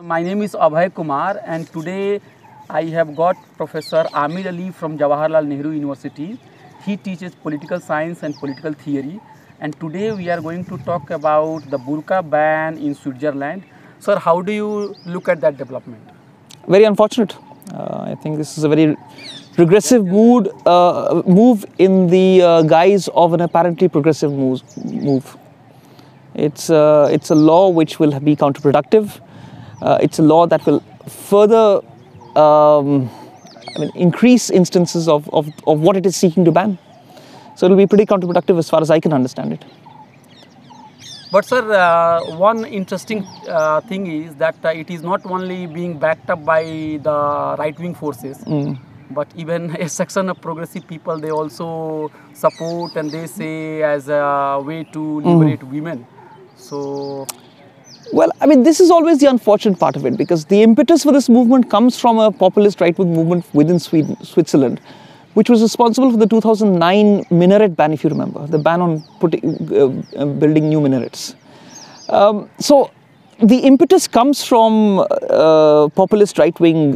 My name is Abhay Kumar, and today I have got Professor Amir Ali from Jawaharlal Nehru University. He teaches political science and political theory, and today we are going to talk about the burqa ban in Switzerland. Sir, how do you look at that development? Very unfortunate. I think this is a very regressive move in the guise of an apparently progressive move. It's a law which will be counterproductive. It's a law that will further increase instances of what it is seeking to ban. So it will be pretty counterproductive as far as I can understand it. But sir, one interesting thing is that it is not only being backed up by the right-wing forces, but even a section of progressive people, they also support and they say as a way to liberate women. So, well, I mean, this is always the unfortunate part of it, because the impetus for this movement comes from a populist right-wing movement within Switzerland, which was responsible for the 2009 minaret ban, if you remember, the ban on building new minarets. So the impetus comes from populist right-wing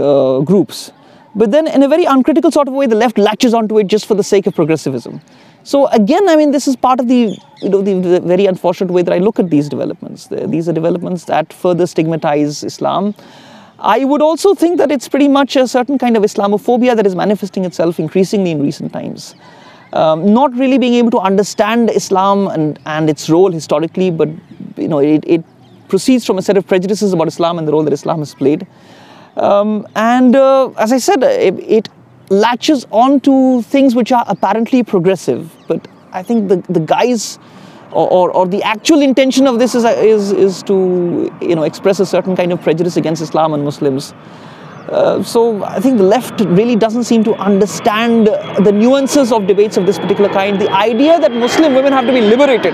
groups, but then in a very uncritical sort of way, the left latches onto it just for the sake of progressivism. So again, I mean, this is part of the very unfortunate way that I look at these developments. These are developments that further stigmatize Islam. I would also think that it's pretty much a certain kind of Islamophobia that is manifesting itself increasingly in recent times. Not really being able to understand Islam and its role historically, but it proceeds from a set of prejudices about Islam and the role that Islam has played. As I said, it latches on to things which are apparently progressive, but I think the guise or the actual intention of this is to express a certain kind of prejudice against Islam and Muslims. So I think the left really doesn't seem to understand the nuances of debates of this particular kind. The idea that Muslim women have to be liberated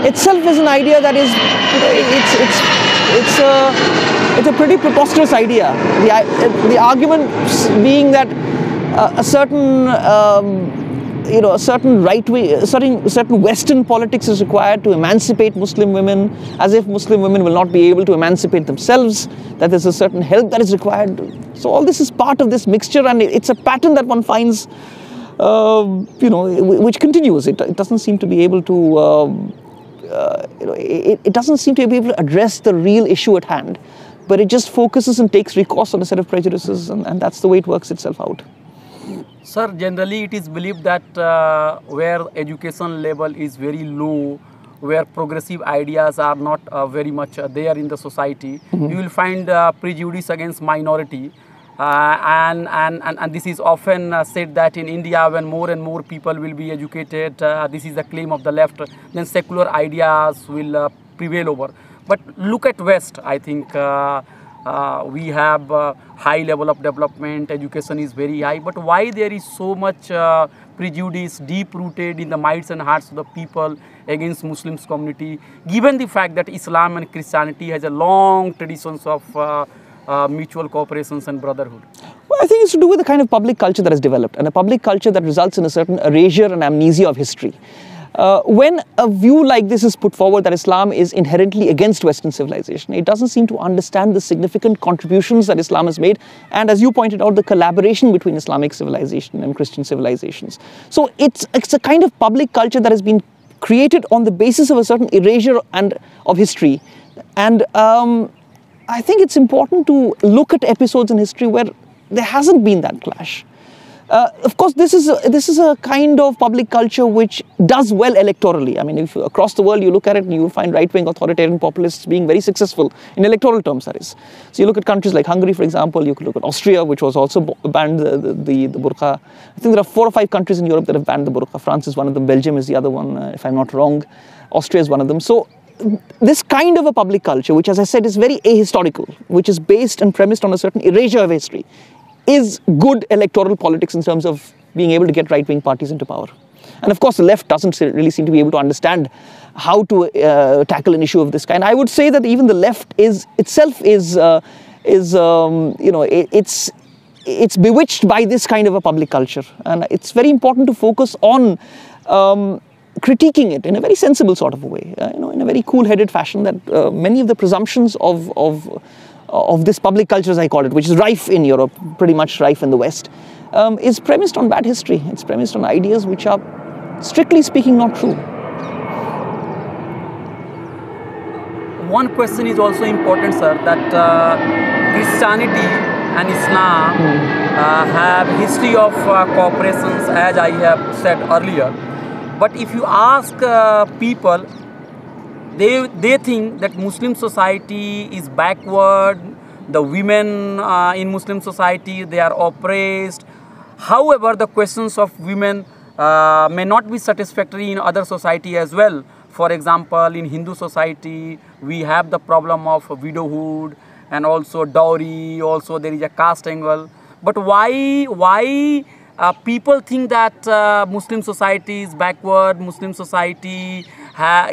itself is an idea that is it's a pretty preposterous idea. The argument being that a certain Western politics is required to emancipate Muslim women, as if Muslim women will not be able to emancipate themselves, that there's a certain help that is required. So all this is part of this mixture, and it's a pattern that one finds, which continues. It doesn't seem to be able to, it doesn't seem to be able to address the real issue at hand, but it just focuses and takes recourse on a set of prejudices, and that's the way it works itself out. Sir, generally it is believed that where education level is very low, where progressive ideas are not very much there in the society, you will find prejudice against minority. And this is often said that in India, when more and more people will be educated, this is the claim of the left, then secular ideas will prevail over. But look at West, I think we have high level of development, education is very high, but why there is so much prejudice deep rooted in the minds and hearts of the people against Muslims community, given the fact that Islam and Christianity has a long traditions of mutual cooperations and brotherhood? Well, I think it's to do with the kind of public culture that has developed, and a public culture that results in a certain erasure and amnesia of history. When a view like this is put forward that Islam is inherently against Western civilization, it doesn't seem to understand the significant contributions that Islam has made, and as you pointed out, the collaboration between Islamic civilization and Christian civilizations. So it's a kind of public culture that has been created on the basis of a certain erasure of history. And I think it's important to look at episodes in history where there hasn't been that clash. Of course, this is a kind of public culture which does well electorally. I mean, if across the world you look at it, you will find right-wing authoritarian populists being very successful in electoral terms, that is. So you look at countries like Hungary, for example, you could look at Austria, which was also banned the burqa. I think there are 4 or 5 countries in Europe that have banned the burqa. France is one of them, Belgium is the other one, if I'm not wrong. Austria is one of them. So this kind of a public culture, which as I said is very ahistorical, which is based and premised on a certain erasure of history, is good electoral politics in terms of being able to get right-wing parties into power. And of course, the left doesn't really seem to be able to understand how to tackle an issue of this kind. I would say that even the left itself is it's bewitched by this kind of a public culture, and it's very important to focus on critiquing it in a very sensible sort of a way, in a very cool-headed fashion, that many of the presumptions of of this public culture, as I call it, which is rife in Europe, pretty much rife in the West, is premised on bad history. It's premised on ideas which are, strictly speaking, not true. One question is also important, sir, that Christianity and Islam have history of cooperations, as I have said earlier. But if you ask people, they think that Muslim society is backward, the women in Muslim society, they are oppressed. However, the questions of women may not be satisfactory in other society as well. For example, in Hindu society, we have the problem of widowhood and also dowry, also there is a caste angle. But why people think that Muslim society is backward, Muslim society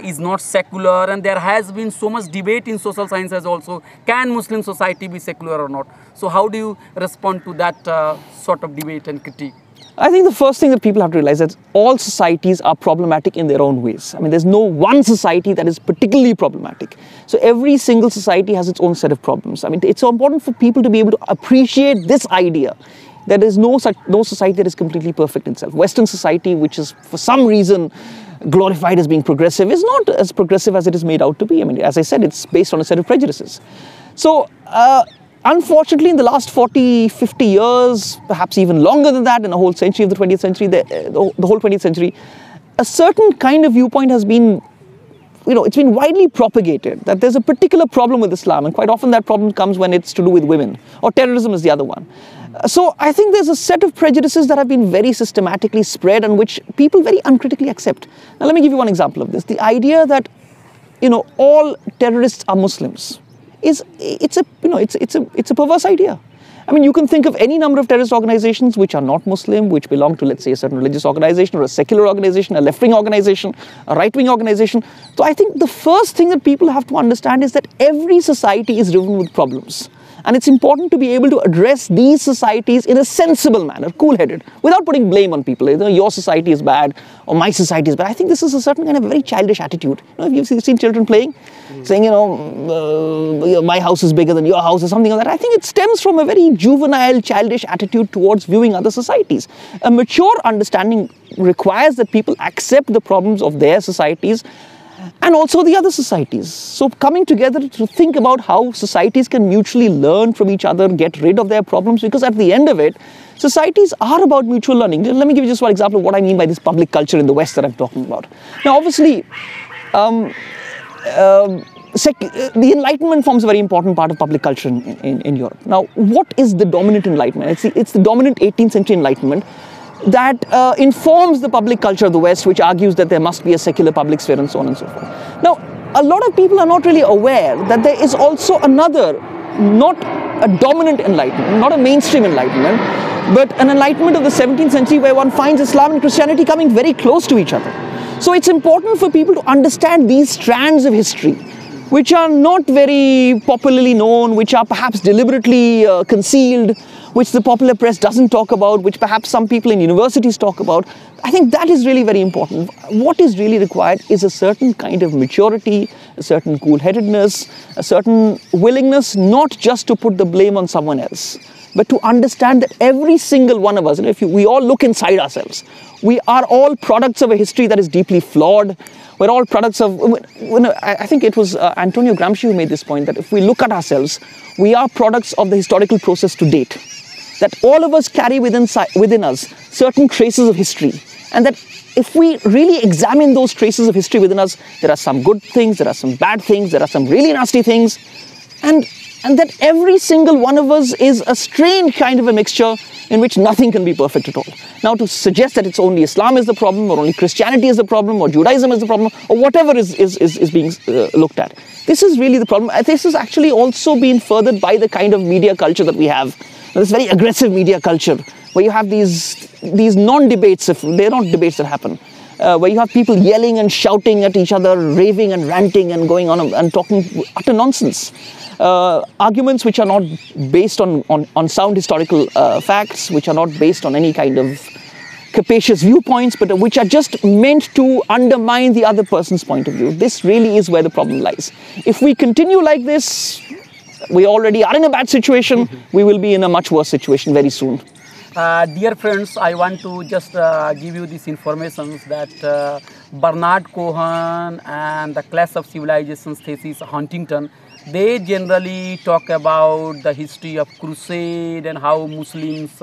is not secular, and there has been so much debate in social sciences also, can Muslim society be secular or not? So how do you respond to that sort of debate and critique? I think the first thing that people have to realize is that all societies are problematic in their own ways. I mean, there's no one society that is particularly problematic. So every single society has its own set of problems. I mean, it's so important for people to be able to appreciate this idea that there is no society that is completely perfect itself. Western society, which is for some reason glorified as being progressive, is not as progressive as it is made out to be. I mean, as I said, it's based on a set of prejudices. So, unfortunately, in the last 40, 50 years, perhaps even longer than that, in the whole century of the 20th century, the whole 20th century, a certain kind of viewpoint has been, it's been widely propagated that there's a particular problem with Islam, and quite often that problem comes when it's to do with women, or terrorism is the other one. So I think there's a set of prejudices that have been very systematically spread and which people very uncritically accept. Now let me give you one example of this. The idea that, all terrorists are Muslims it's a perverse idea. I mean, you can think of any number of terrorist organizations which are not Muslim, which belong to, let's say, a certain religious organization or a secular organization, a left-wing organization, a right-wing organization. So I think the first thing that people have to understand is that every society is riven with problems. And it's important to be able to address these societies in a sensible manner, cool-headed, without putting blame on people. Your society is bad or my society is bad. I think this is a certain kind of very childish attitude. Have you seen children playing? Saying, my house is bigger than your house or something like that. I think it stems from a very juvenile, childish attitude towards viewing other societies. A mature understanding requires that people accept the problems of their societies and also the other societies. So coming together to think about how societies can mutually learn from each other, get rid of their problems, because at the end of it, societies are about mutual learning. Let me give you just one example of what I mean by this public culture in the West that I'm talking about. Now, obviously, the Enlightenment forms a very important part of public culture in Europe. Now, what is the dominant Enlightenment? It's the dominant 18th century Enlightenment that informs the public culture of the West, which argues that there must be a secular public sphere and so on and so forth. Now, a lot of people are not really aware that there is also another, not a dominant Enlightenment, not a mainstream Enlightenment, but an Enlightenment of the 17th century where one finds Islam and Christianity coming very close to each other. So it's important for people to understand these strands of history, which are not very popularly known, which are perhaps deliberately concealed, which the popular press doesn't talk about, which perhaps some people in universities talk about. I think that is really very important. What is really required is a certain kind of maturity, a certain cool-headedness, a certain willingness not just to put the blame on someone else, but to understand that every single one of us, if we all look inside ourselves, we are all products of a history that is deeply flawed. We're all products of, I think it was Antonio Gramsci who made this point, that if we look at ourselves, we are products of the historical process to date. That all of us carry within us certain traces of history. And that if we really examine those traces of history within us, there are some good things, there are some bad things, there are some really nasty things. And that every single one of us is a strange kind of a mixture in which nothing can be perfect at all. Now, to suggest that it's only Islam is the problem, or only Christianity is the problem, or Judaism is the problem, or whatever is being looked at, this is really the problem. This is actually also being furthered by the kind of media culture that we have. This very aggressive media culture, where you have these non-debates, they're not debates that happen, where you have people yelling and shouting at each other, raving and ranting and going on and talking utter nonsense. Arguments which are not based on sound historical facts, which are not based on any kind of capacious viewpoints, but which are just meant to undermine the other person's point of view. This really is where the problem lies. If we continue like this, we already are in a bad situation. We will be in a much worse situation very soon. Dear friends, I want to just give you this information that Bernard Cohen and the Clash of Civilizations thesis Huntington, they generally talk about the history of crusade and how Muslims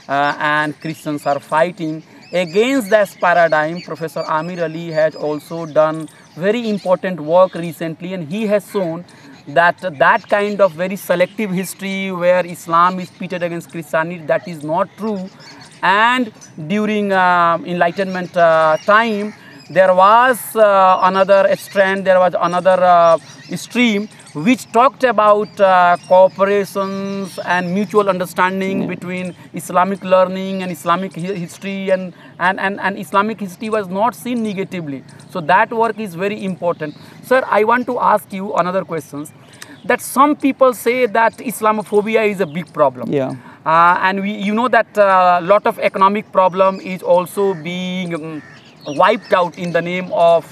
and Christians are fighting. Against this paradigm, Professor Amir Ali has also done very important work recently, and he has shown that that kind of very selective history where Islam is pitted against Christianity, that is not true. And during Enlightenment time, there was another strand, there was another stream which talked about cooperations and mutual understanding between Islamic learning and Islamic history, and Islamic history was not seen negatively. So that work is very important. Sir, I want to ask you another question. That some people say that Islamophobia is a big problem. Yeah. And you know that a lot of economic problem is also being wiped out in the name of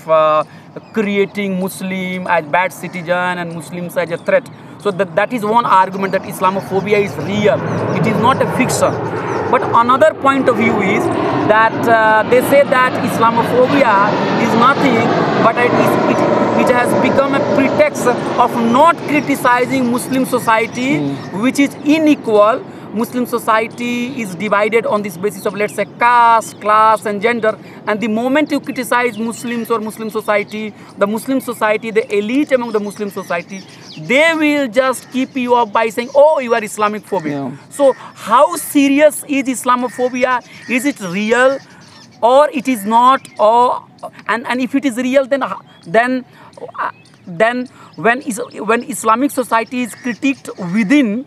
creating Muslim as bad citizen and Muslims as a threat. So that is one argument, that Islamophobia is real. It is not a fiction. But another point of view is that they say that Islamophobia is nothing but it has become a pretext of not criticizing Muslim society, which is unequal. Muslim society is divided on this basis of, let's say, caste, class and gender, and the moment you criticize Muslims or Muslim society, the elite among the Muslim society, they will just keep you up by saying, oh, you are Islamic phobic. Yeah. So how serious is Islamophobia? Is it real or it is not? Or and if it is real, then when Islamic society is critiqued within,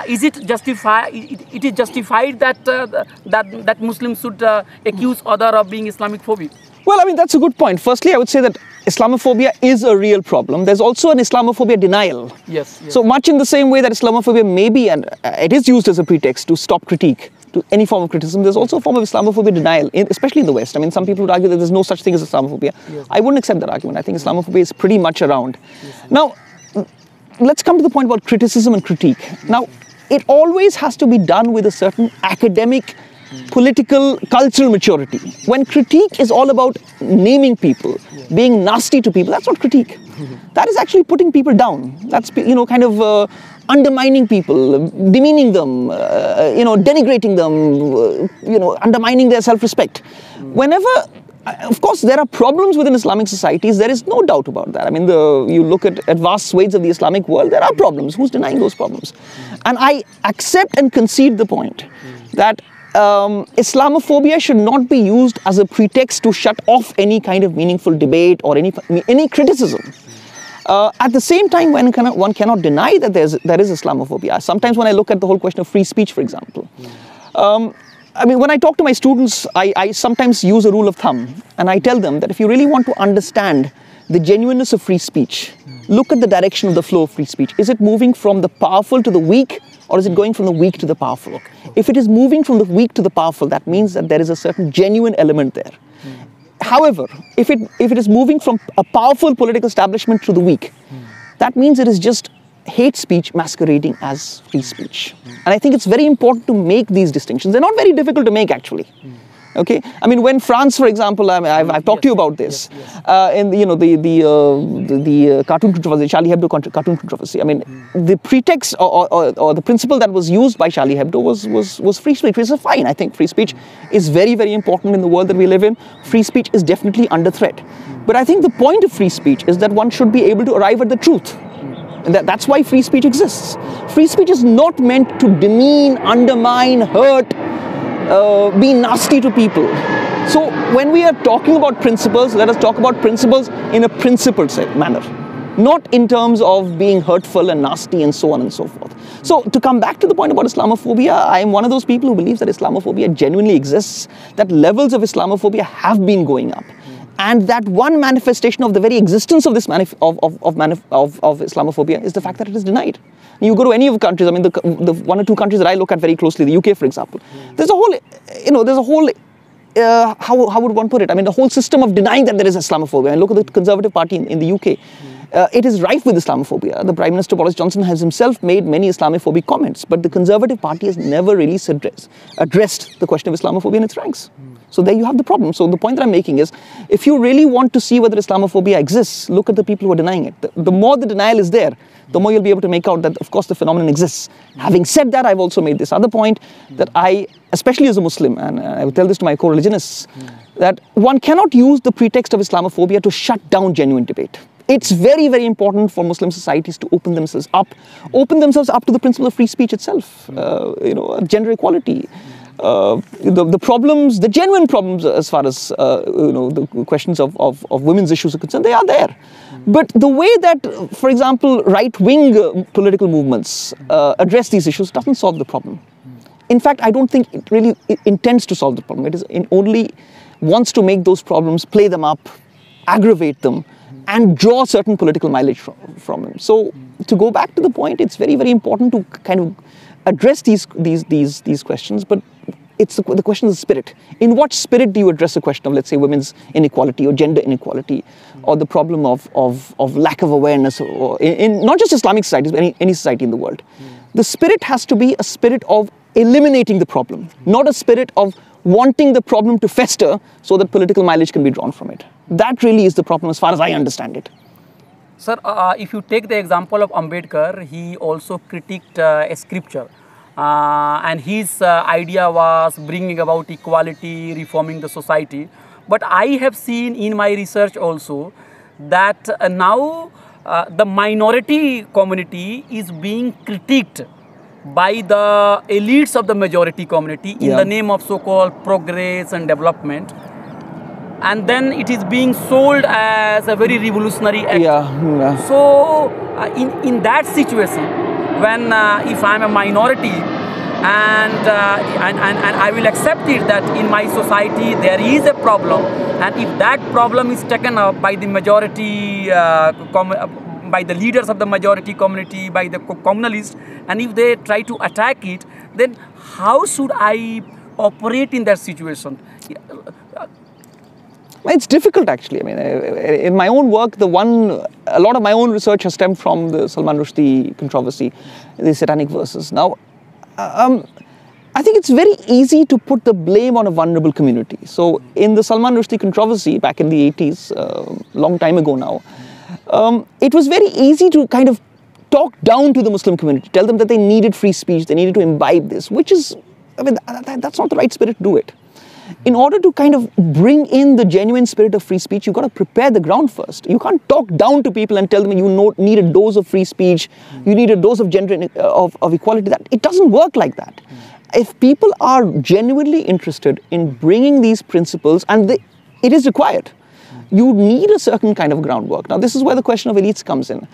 is it justified? It is justified that Muslims should accuse other of being Islamic phobic? Well, I mean, that's a good point. Firstly, I would say that Islamophobia is a real problem. There's also an Islamophobia denial. Yes. So much in the same way that Islamophobia may be, and it is used as a pretext to stop critique, to any form of criticism, there's also a form of Islamophobia denial, especially in the West. I mean, some people would argue that there's no such thing as Islamophobia. Yes. I wouldn't accept that argument. I think Islamophobia is pretty much around. Yes. Now, let's come to the point about criticism and critique. Now, it always has to be done with a certain academic, political, cultural maturity. When critique is all about naming people, being nasty to people, that's not critique. That is actually putting people down. That's, kind of undermining people, demeaning them, denigrating them, undermining their self-respect. Whenever, of course, there are problems within Islamic societies. There is no doubt about that. I mean, you look at vast swathes of the Islamic world, there are problems. Who's denying those problems? And I accept and concede the point that Islamophobia should not be used as a pretext to shut off any kind of meaningful debate or any criticism. At the same time, one cannot deny that there is Islamophobia. Sometimes when I look at the whole question of free speech, for example, I mean, when I talk to my students, I sometimes use a rule of thumb, and I tell them that if you really want to understand the genuineness of free speech, look at the direction of the flow of free speech. Is it moving from the powerful to the weak, or is it going from the weak to the powerful? If it is moving from the weak to the powerful, that means that there is a certain genuine element there. However, if it is moving from a powerful political establishment to the weak, that means it is just hate speech masquerading as free speech. And I think it's very important to make these distinctions. They're not very difficult to make, actually. Okay, I mean, when France, for example, I've talked to you about this, in the cartoon controversy, Charlie Hebdo cartoon controversy. I mean, the pretext or the principle that was used by Charlie Hebdo was free speech, which is fine. I think free speech is very, very important in the world that we live in. Free speech is definitely under threat. But I think the point of free speech is that one should be able to arrive at the truth. And that's why free speech exists. Free speech is not meant to demean, undermine, hurt, be nasty to people. So when we are talking about principles, let us talk about principles in a principled manner, not in terms of being hurtful and nasty and so on and so forth. So to come back to the point about Islamophobia, I am one of those people who believes that Islamophobia genuinely exists, that levels of Islamophobia have been going up. And that one manifestation of the very existence of this of Islamophobia is the fact that it is denied. You go to any of the countries, I mean, the one or two countries that I look at very closely, the UK, for example, there's a whole, how would one put it? I mean, the whole system of denying that there is Islamophobia. And look at the Conservative Party in the UK. It is rife with Islamophobia. The Prime Minister Boris Johnson has himself made many Islamophobic comments, but the Conservative Party has never really addressed the question of Islamophobia in its ranks. So there you have the problem. So the point that I'm making is, if you really want to see whether Islamophobia exists, look at the people who are denying it. The more the denial is there, the more you'll be able to make out that, of course, the phenomenon exists. Having said that, I've also made this other point that I, especially as a Muslim, and I would tell this to my co-religionists, that one cannot use the pretext of Islamophobia to shut down genuine debate. It's very, very important for Muslim societies to open themselves up to the principle of free speech itself, gender equality. The problems, the genuine problems as far as the questions of women's issues are concerned, they are there. But the way that, for example, right-wing political movements address these issues doesn't solve the problem. In fact, I don't think it really intends to solve the problem. It only wants to make those problems, play them up, aggravate them, and draw certain political mileage from them. So, to go back to the point, it's very, very important to kind of address these questions, but it's the question of the spirit. In what spirit do you address the question of, let's say, women's inequality or gender inequality, or the problem of lack of awareness, or in not just Islamic societies, but any society in the world? The spirit has to be a spirit of eliminating the problem, not a spirit of wanting the problem to fester so that political mileage can be drawn from it. That really is the problem as far as I understand it. Sir, if you take the example of Ambedkar, he also critiqued a scripture. And his idea was bringing about equality, reforming the society. But I have seen in my research also that now the minority community is being critiqued by the elites of the majority community in the name of so-called progress and development. And then it is being sold as a very revolutionary act. So in that situation, when if I am a minority and I will accept it that in my society there is a problem, and if that problem is taken up by the majority, by the leaders of the majority community, by the communalists, and if they try to attack it, then how should I operate in that situation? It's difficult, actually. I mean, in my own work, a lot of my own research has stemmed from the Salman Rushdie controversy, the satanic verses. Now, I think it's very easy to put the blame on a vulnerable community. So, in the Salman Rushdie controversy back in the 80s, long time ago now, it was very easy to kind of talk down to the Muslim community, tell them that they needed free speech, they needed to imbibe this, which is, I mean, that's not the right spirit to do it. In order to kind of bring in the genuine spirit of free speech, you've got to prepare the ground first. You can't talk down to people and tell them you need a dose of free speech, you need a dose of gender of equality. It doesn't work like that. If people are genuinely interested in bringing these principles, and it is required, you need a certain kind of groundwork. Now, this is where the question of elites comes in.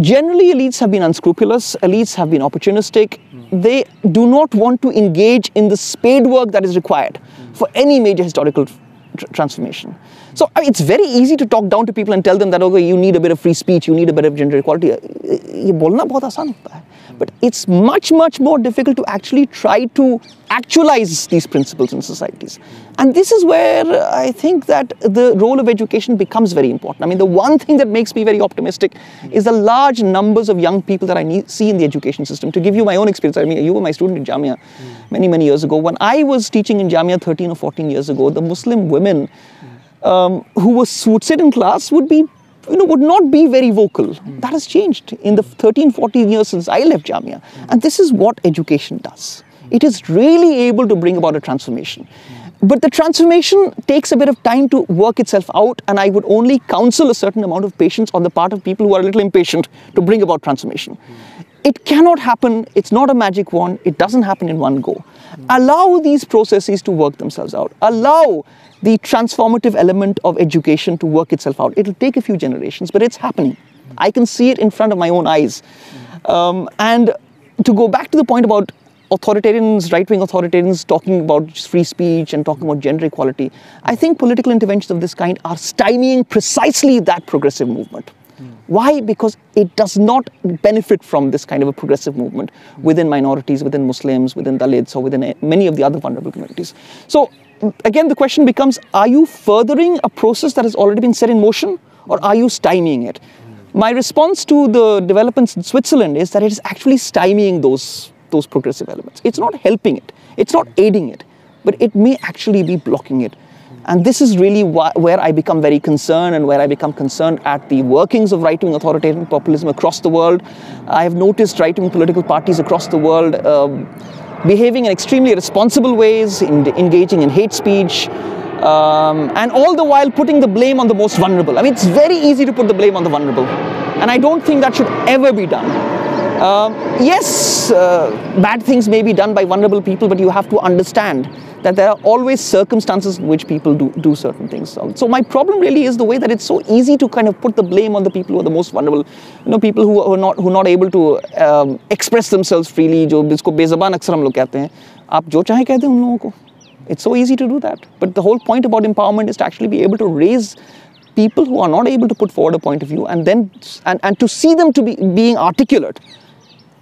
Generally, elites have been unscrupulous, elites have been opportunistic. They do not want to engage in the spade work that is required for any major historical transformation. So it's very easy to talk down to people and tell them that, okay, you need a bit of free speech, you need a bit of gender equality. Ye bolna bahut aasan hota hai. But it's much, much more difficult to actually try to actualize these principles in societies. And this is where I think that the role of education becomes very important. I mean, the one thing that makes me very optimistic is the large numbers of young people that I see in the education system. To give you my own experience, I mean, you were my student in Jamia many, many years ago. When I was teaching in Jamia 13 or 14 years ago, the Muslim women who would sit in class would not be very vocal. That has changed in the 13, 14 years since I left Jamia. And this is what education does. It is really able to bring about a transformation. But the transformation takes a bit of time to work itself out, and I would only counsel a certain amount of patience on the part of people who are a little impatient to bring about transformation. It cannot happen, it's not a magic wand, it doesn't happen in one go. Allow these processes to work themselves out. Allow the transformative element of education to work itself out. It'll take a few generations, but it's happening. I can see it in front of my own eyes. And to go back to the point about authoritarians, right-wing authoritarians talking about free speech and talking about gender equality, I think political interventions of this kind are stymieing precisely that progressive movement. Why? Because it does not benefit from this kind of a progressive movement within minorities, within Muslims, within Dalits, or within many of the other vulnerable communities. So, again, the question becomes, are you furthering a process that has already been set in motion, or are you stymieing it? My response to the developments in Switzerland is that it is actually stymieing those progressive elements. It's not helping it, it's not aiding it, but it may actually be blocking it. And this is really where I become very concerned, and where I become concerned at the workings of right-wing authoritarian populism across the world. I have noticed right-wing political parties across the world behaving in extremely irresponsible ways, engaging in hate speech, and all the while putting the blame on the most vulnerable. I mean, it's very easy to put the blame on the vulnerable, and I don't think that should ever be done. Yes, bad things may be done by vulnerable people, but you have to understand that there are always circumstances in which people do certain things. So my problem really is the way that it's so easy to kind of put the blame on the people who are the most vulnerable. You know, people who are not able to express themselves freely, जो जिसको बेज़बान अक्सर हम लोग कहते हैं, आप जो चाहे कहते हैं उन लोगों को. It's so easy to do that. But the whole point about empowerment is to actually be able to raise people who are not able to put forward a point of view, and then and to see them to be being articulate.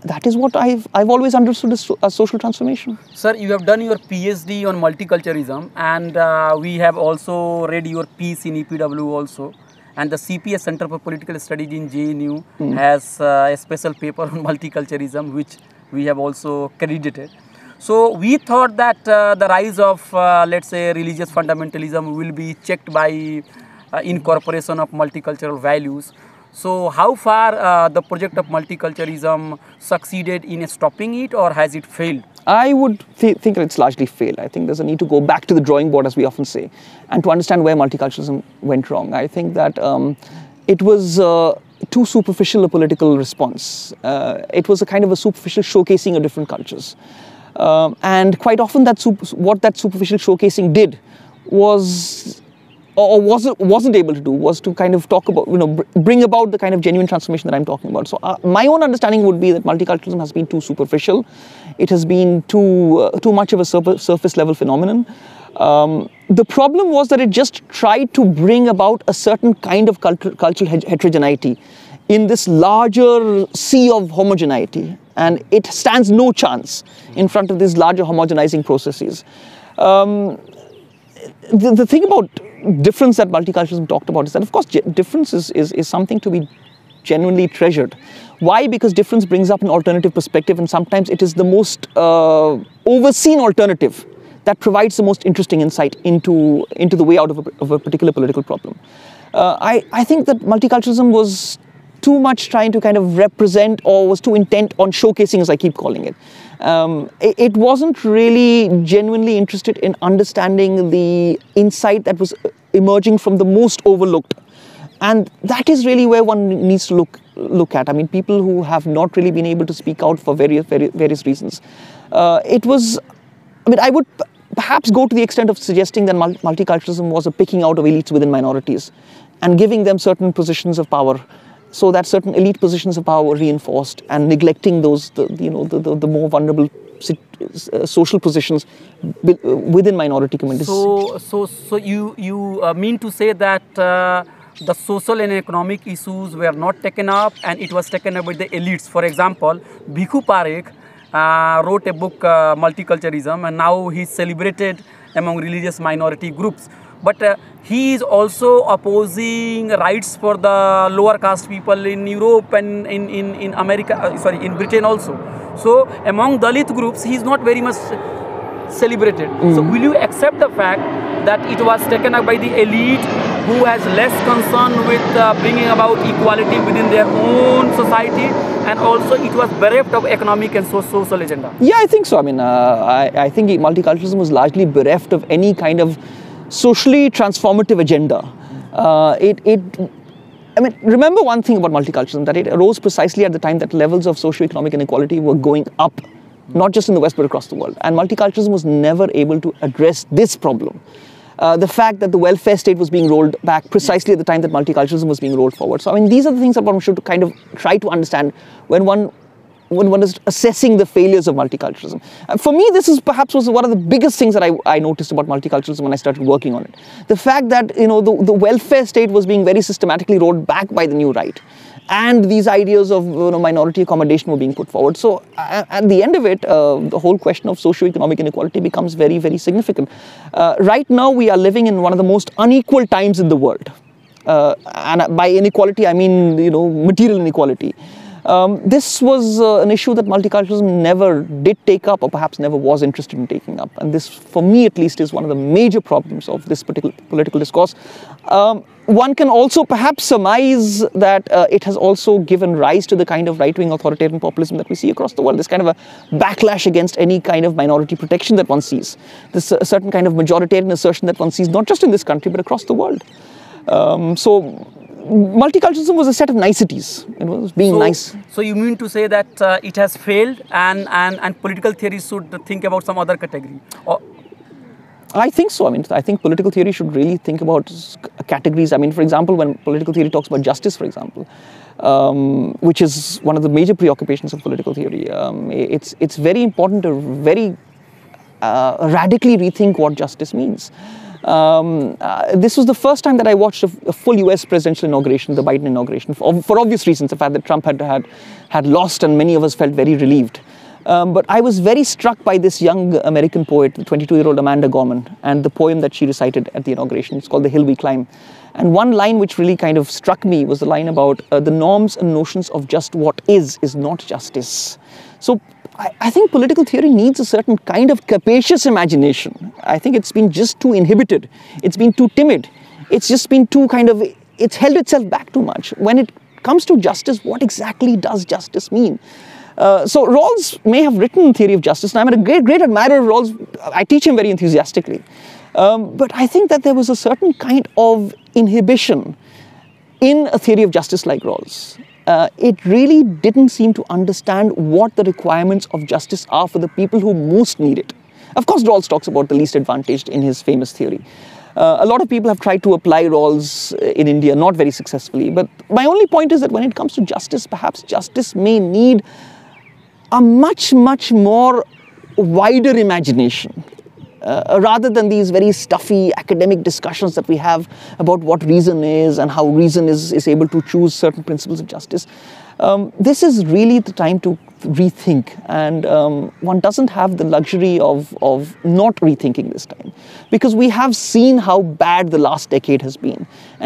That is what I've always understood as social transformation. Sir, you have done your PhD on multiculturalism, and we have also read your piece in EPW also. And the CPS Center for Political Studies in JNU has a special paper on multiculturalism, which we have also credited. So we thought that the rise of, let's say, religious fundamentalism will be checked by incorporation of multicultural values. So how far the project of multiculturalism succeeded in stopping it, or has it failed? I would think that it's largely failed. I think there's a need to go back to the drawing board, as we often say, and to understand where multiculturalism went wrong. I think that it was too superficial a political response. It was a kind of a superficial showcasing of different cultures. And quite often what that superficial showcasing did was, or wasn't able to do, was to kind of talk about, bring about the kind of genuine transformation that I'm talking about. So my own understanding would be that multiculturalism has been too superficial. It has been too much of a surface level phenomenon. The problem was that it just tried to bring about a certain kind of cultural heterogeneity in this larger sea of homogeneity, and it stands no chance in front of these larger homogenizing processes. The thing about difference that multiculturalism talked about is that, of course, difference is something to be genuinely treasured. Why? Because difference brings up an alternative perspective, and sometimes it is the most overseen alternative that provides the most interesting insight into the way out of a particular political problem. I think that multiculturalism was too much trying to kind of represent, or was too intent on showcasing, as I keep calling it. It wasn't really genuinely interested in understanding the insight that was emerging from the most overlooked. And that is really where one needs to look at. I mean, people who have not really been able to speak out for various reasons. I would perhaps go to the extent of suggesting that multiculturalism was a picking out of elites within minorities and giving them certain positions of power, so that certain elite positions of power were reinforced, and neglecting the more vulnerable social positions within minority communities. So you mean to say that the social and economic issues were not taken up, and it was taken up by the elites? For example, Bhikhu Parekh wrote a book, Multiculturalism, and now he's celebrated among religious minority groups. But he is also opposing rights for the lower caste people in Europe and in America, in Britain also. So among Dalit groups, he is not very much celebrated. So will you accept the fact that it was taken up by the elite, who has less concern with bringing about equality within their own society, and also it was bereft of economic and social agenda? Yeah, I think so. I mean, I think multiculturalism was largely bereft of any kind of socially transformative agenda. Remember one thing about multiculturalism, that it arose precisely at the time that levels of socio-economic inequality were going up, not just in the West but across the world. And multiculturalism was never able to address this problem. The fact that the welfare state was being rolled back precisely at the time that multiculturalism was being rolled forward. So, I mean, these are the things that one should kind of try to understand when one is assessing the failures of multiculturalism. For me, this is perhaps was one of the biggest things that I noticed about multiculturalism when I started working on it. The fact that, the welfare state was being very systematically rolled back by the new right, and these ideas of minority accommodation were being put forward. So at the end of it, the whole question of socio-economic inequality becomes very, very significant. Right now, we are living in one of the most unequal times in the world. and by inequality I mean, you know, material inequality. This was an issue that multiculturalism never did take up, or perhaps never was interested in taking up. And this, for me at least, is one of the major problems of this particular political discourse. One can also perhaps surmise that it has also given rise to the kind of right-wing authoritarian populism that we see across the world. This kind of a backlash against any kind of minority protection that one sees. This certain kind of majoritarian assertion that one sees not just in this country but across the world. So multiculturalism was a set of niceties. It was being nice. So you mean to say that it has failed, and political theory should think about some other category? Or I think so. I mean, I think political theory should really think about categories. I mean, for example, when political theory talks about justice, for example, which is one of the major preoccupations of political theory, it's very important to very radically rethink what justice means. This was the first time that I watched a full US presidential inauguration, the Biden inauguration, for obvious reasons, the fact that Trump had lost and many of us felt very relieved. But I was very struck by this young American poet, the 22-year-old Amanda Gorman, and the poem that she recited at the inauguration. It's called The Hill We Climb. And one line which really kind of struck me was the line about the norms and notions of just what is not justice. So I think political theory needs a certain kind of capacious imagination. I think it's been just too inhibited. It's been too timid. It's just been too it's held itself back too much. When it comes to justice, what exactly does justice mean? So Rawls may have written Theory of Justice, and I'm a great admirer of Rawls. I teach him very enthusiastically. But I think that there was a certain kind of inhibition in a theory of justice like Rawls. It really didn't seem to understand what the requirements of justice are for the people who most need it. Of course, Rawls talks about the least advantaged in his famous theory. A lot of people have tried to apply Rawls in India, not very successfully. But my only point is that when it comes to justice, perhaps justice may need a much more wider imagination. Rather than these very stuffy academic discussions that we have about what reason is and how reason is able to choose certain principles of justice. This is really the time to rethink, and one doesn't have the luxury of not rethinking this time, because we have seen how bad the last decade has been. And